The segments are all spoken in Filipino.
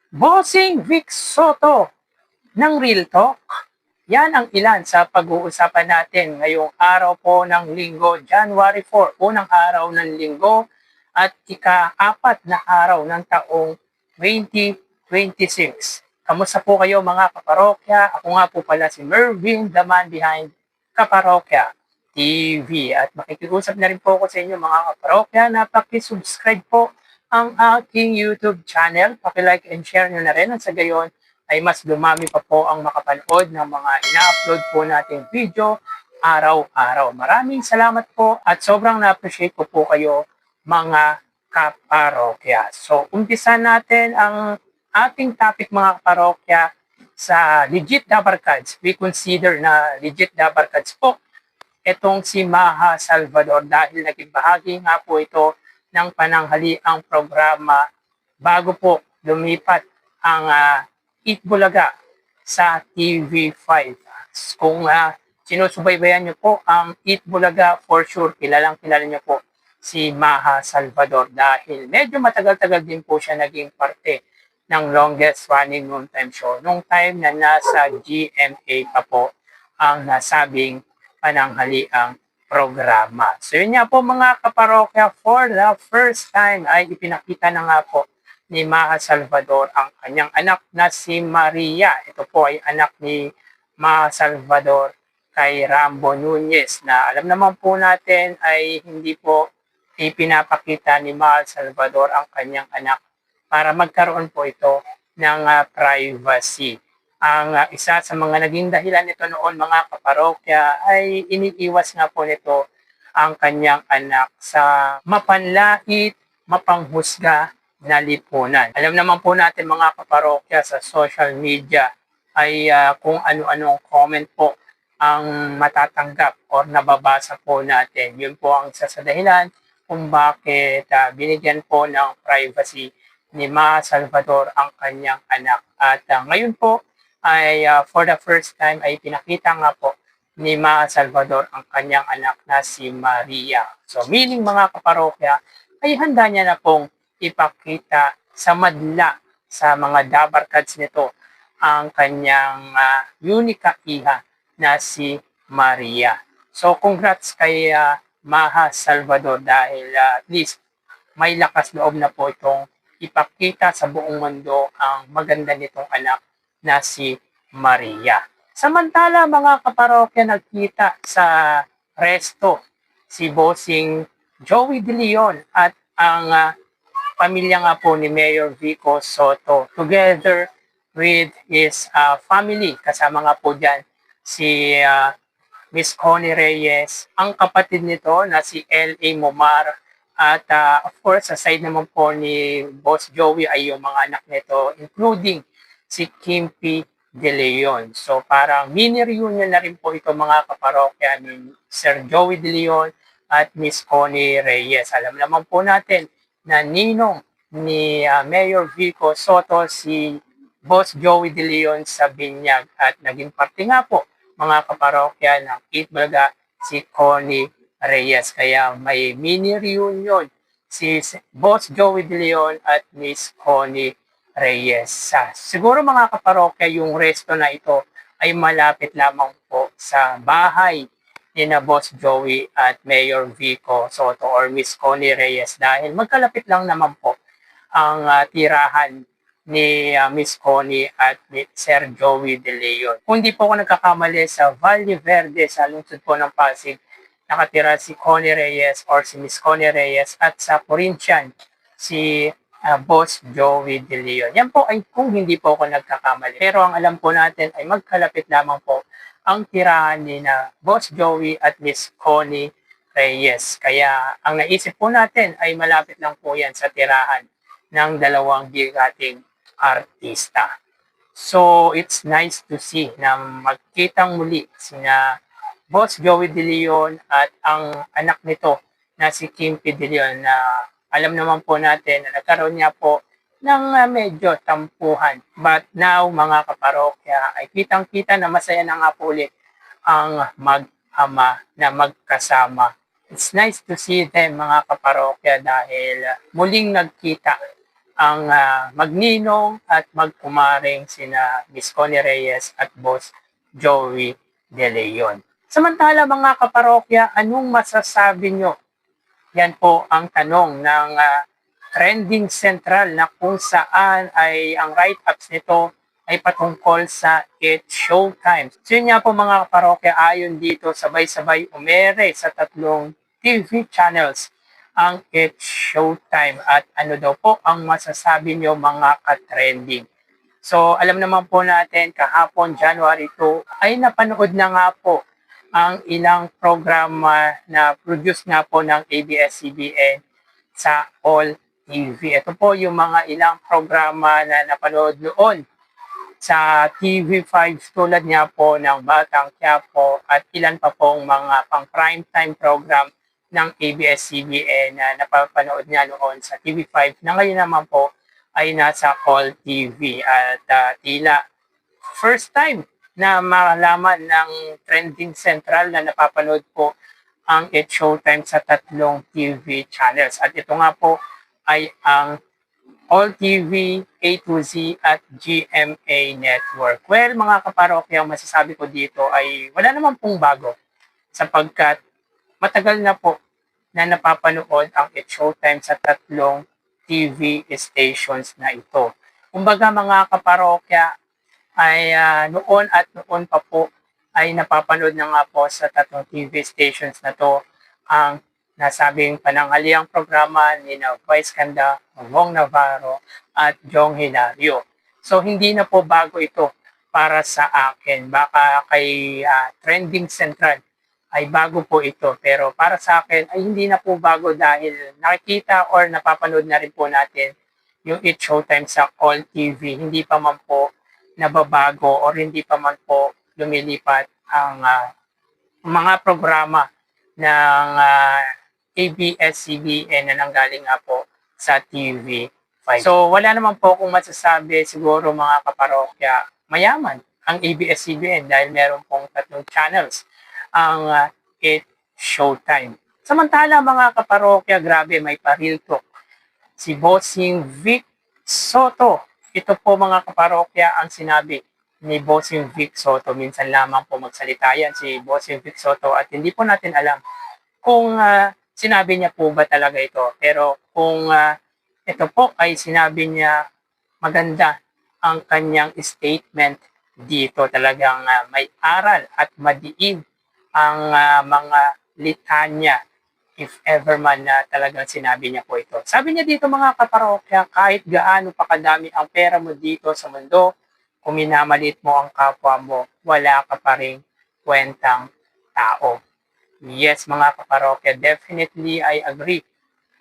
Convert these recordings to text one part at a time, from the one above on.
Bossing Vic Soto ng Real Talk. Yan ang ilan sa pag-uusapan natin ngayong araw po ng linggo, January 4, unang araw ng linggo at ika-apat na araw ng taong 2026. Kamusta po kayo mga kaparokya? Ako nga po pala si Mervin, the man behind Kaparokya TV. At makikiusap na rin po ako sa inyo mga kaparokya na pakisubscribe po ang aking YouTube channel. Paki-like and share nyo na rin at sa gayon ay mas dumami pa po ang makapanood ng mga ina-upload po nating video araw-araw. Maraming salamat po at sobrang na-appreciate ko po kayo mga kaparokya. So, umpisa natin ang ating topic mga kaparokya sa legit Dabarkads. We consider na legit Dabarkads po itong si Maha Salvador dahil naging bahagi nga po ito ng pananghaliang programa bago po lumipat ang Eat Bulaga sa TV5. Kung sinusubaybayan niyo po ang Eat Bulaga, for sure, kilala niyo po si Maha Salvador dahil medyo matagal-tagal din po siya naging parte ng longest running noontime show. Nung time na nasa GMA pa po ang nasabing pananghaliang programa. So yun nga po mga kaparokya, for the first time ay ipinakita na nga po ni Maha Salvador ang kanyang anak na si Maria. Ito po ay anak ni Maha Salvador kay Rambo Nunez na alam naman po natin ay hindi po ipinapakita ni Maha Salvador ang kanyang anak para magkaroon po ito ng privacy. Ang isa sa mga naging dahilan nito noon mga kaparokya ay iniiwas nga po nito ang kanyang anak sa mapanlait, mapanghusga na lipunan. Alam naman po natin mga kaparokya sa social media ay kung ano-anong comment po ang matatanggap o nababasa po natin. Yun po ang isa sa dahilan kung bakit binigyan po ng privacy ni Maha Salvador ang kanyang anak. At ngayon po ay for the first time ay pinakita nga po ni Maha Salvador ang kanyang anak na si Maria. So meaning mga kaparokya ay handa niya na pong ipakita sa madla sa mga Dabarkads nito ang kanyang unika iha na si Maria. So congrats kay Maha Salvador dahil at least may lakas loob na po itong ipakita sa buong mundo ang maganda nitong anak na si Maria. Samantala mga kaparokya nagkita sa resto si Bossing Joey De Leon at ang pamilya nga po ni Mayor Vico Soto together with his family. Kasama nga po dyan si Miss Connie Reyes, ang kapatid nito na si L.A. Momar at of course sa side naman po ni Boss Joey ay yung mga anak nito including si Kimpi De Leon. So parang mini reunion na rin po ito mga kaparokya ni Sir Joey De Leon at Miss Connie Reyes. Alam naman po natin na ninong ni Mayor Vico Soto si Boss Joey De Leon sa Binyag at naging parte nga po mga kaparokya ng Eat Bulaga si Connie Reyes. Kaya may mini reunion si Boss Joey De Leon at Miss Connie Reyes. Siguro mga kaparokya yung resto na ito ay malapit lamang po sa bahay ni na Boss Joey at Mayor Vico Soto or Miss Connie Reyes dahil magkalapit lang naman po ang tirahan ni Miss Connie at ni Sir Joey De Leon. Kung di po ako nagkakamali sa Valle Verde sa lungsod po ng Pasig, nakatira si Connie Reyes or si Miss Connie Reyes at sa Corinthian si Boss Joey De Leon. Yan po ay kung hindi po ako nagkakamali. Pero ang alam po natin ay magkalapit lamang po ang tirahan ni na Boss Joey at Miss Connie Reyes. Kaya ang naisip po natin ay malapit lang po yan sa tirahan ng dalawang bigating artista. So it's nice to see na magkitang muli sina Boss Joey De Leon at ang anak nito na si Kimpi De Leon na alam naman po natin na nagkaroon niya po ng medyo tampuhan. But now, mga kaparokya, ay kitang-kita na masaya na nga po ulit ang mag-ama na magkasama. It's nice to see them, mga kaparokya, dahil muling nagkita ang magninong at magkumaring sina Miss Connie Reyes at Boss Joey De Leon. Samantala mga kaparokya, anong masasabi nyo? Yan po ang tanong ng trending central na kung saan ay ang write-ups nito ay patungkol sa It's Showtime. So yun nga po mga kaparokya, ayon dito sabay-sabay umere sa 3 TV channels ang It's Showtime at ano daw po ang masasabi nyo mga ka-trending. So alam naman po natin kahapon January 2 ay napanood na nga po ang ilang programa na produce nga po ng ABS-CBN sa All TV. Ito po yung mga ilang programa na napanood noon sa TV5 tulad nga po ng Batang Quiapo at ilan pa pong mga pang primetime program ng ABS-CBN na napapanood niya noon sa TV5 na ngayon naman po ay nasa All TV at tila first time na malaman ng trending central na napapanood po ang It's Showtime sa 3 TV channels. At ito nga po ay ang All TV, A to Z at GMA Network. Well, mga kaparokya, ang masasabi ko dito ay wala naman pong bago sapagkat matagal na po na napapanood ang It's Showtime sa 3 TV stations na ito. Kumbaga mga kaparokya ay noon at noon pa po ay napapanood na nga po sa 3 TV stations na to ang nasabing pananghaliang programa ni Vice Ganda, Wong Navarro at Jong Hilario. So hindi na po bago ito para sa akin. Baka kay Trending Central ay bago po ito. Pero para sa akin ay hindi na po bago dahil nakikita or napapanood na rin po natin yung It's Showtime sa All TV. Hindi pa man po nababago or hindi pa man po lumilipat ang mga programa ng ABS-CBN na nanggaling nga po sa TV5. So wala naman po akong masasabi siguro mga kaparokya, mayaman ang ABS-CBN dahil meron pong 3 channels ang It's Showtime. Samantala mga kaparokya, grabe may pa-real talk. Si Bossing Vic Soto. Ito po mga kaparokya ang sinabi ni Bossing Vic Soto. Minsan lamang po magsalita yan si Bossing Vic Soto at hindi po natin alam kung sinabi niya po ba talaga ito. Pero kung ito po ay sinabi niya, maganda ang kanyang statement dito. Talagang may aral at madiin ang mga litanya if ever man na talagang sinabi niya po ito. Sabi niya dito mga kaparokya, kahit gaano pa kadami ang pera mo dito sa mundo, kung minamalit mo ang kapwa mo, wala ka pa rin kwentang tao. Yes, mga kaparokya, definitely I agree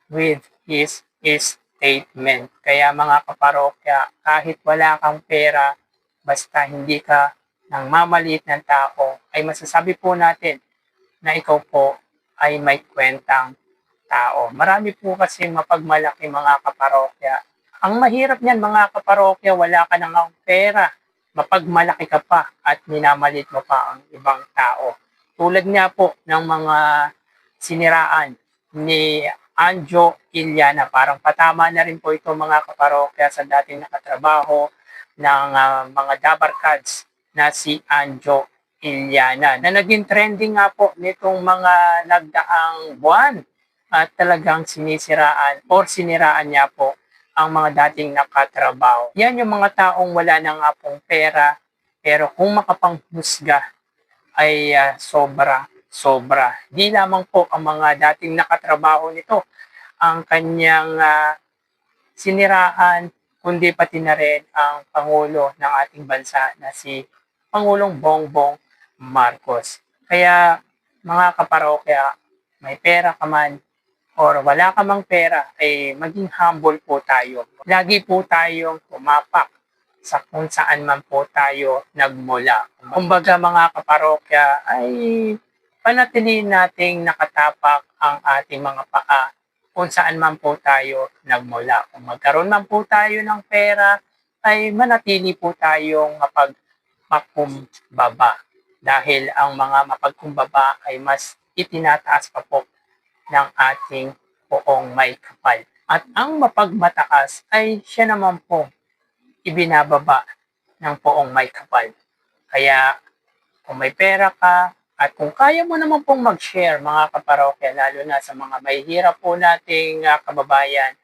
with his statement. Kaya mga kaparokya, kahit wala kang pera, basta hindi ka nang mamalit ng tao, ay masasabi po natin na ikaw po ay may kwentang tao. Marami po kasi mapagmalaki mga kaparokya. Ang mahirap niyan mga kaparokya, wala ka nang pera, mapagmalaki ka pa at minamalit mo pa ang ibang tao. Tulad nga po ng mga siniraan ni Anjo Iliana. Parang patama na rin po ito mga kaparokya sa dating nakatrabaho ng mga Dabarkads na si Anjo Iliana. Na naging trending nga po nitong mga nagdaang buwan at talagang sinisiraan or siniraan niya po ang mga dating nakatrabaho. Yan yung mga taong wala na nga pong pera pero kung makapanghusga ay sobra. Di lamang po ang mga dating nakatrabaho nito ang kanyang siniraan, kundi pati na rin ang Pangulo ng ating bansa na si Pangulong Bongbong Marcos. Kaya mga kaparokya, may pera ka man or wala ka mang pera, ay maging humble po tayo. Lagi po tayong tumapak sa kung saan man po tayo nagmula. Kumbaga mga kaparokya ay panatilihin nating nakatapak ang ating mga paa kung saan man po tayo nagmula. Kung magkaroon man po tayo ng pera ay manatili po tayong mapagpakumbaba dahil ang mga mapagkumbaba ay mas itinataas pa po ng ating poong may kapal. At ang mapagmataas ay siya naman po ibinababa ng poong may kapal. Kaya kung may pera ka at kung kaya mo naman pong mag-share mga kaparokya, lalo na sa mga mahihirap po nating kababayan,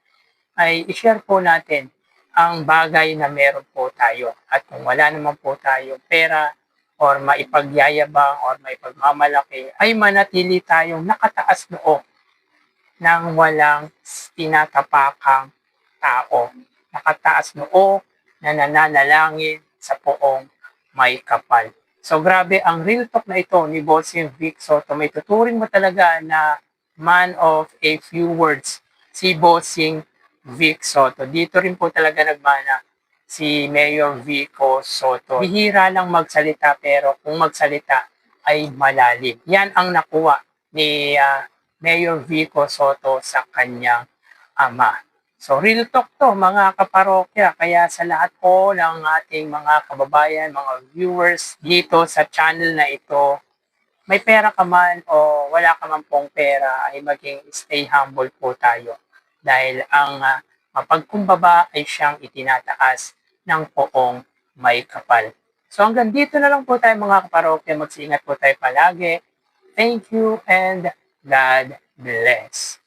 ay i-share po natin ang bagay na meron po tayo. At kung wala naman po tayo pera or maipagyayabang or maipagmamalaki, ay manatili tayong nakataas noo ng walang tinatapakang tao. Nakataas noo na nananalangin sa poong may kapal. So grabe ang real talk na ito ni Bossing Vic Soto. May tuturing mo talaga na man of a few words si Bossing Vic Soto. Dito rin po talaga nagmana si Mayor Vico Soto. Bihira lang magsalita pero kung magsalita ay malalim. Yan ang nakuha ni Mayor Vico Soto sa kanyang ama. So real talk to mga kaparokya, kaya sa lahat po ng ating mga kababayan, mga viewers dito sa channel na ito, may pera ka man o wala ka man pong pera ay maging stay humble po tayo. Dahil ang mapagkumbaba ay siyang itinataas ng poong may kapal. So hanggang dito na lang po tayo mga kaparokya, magsiingat po tayo palagi. Thank you and God bless.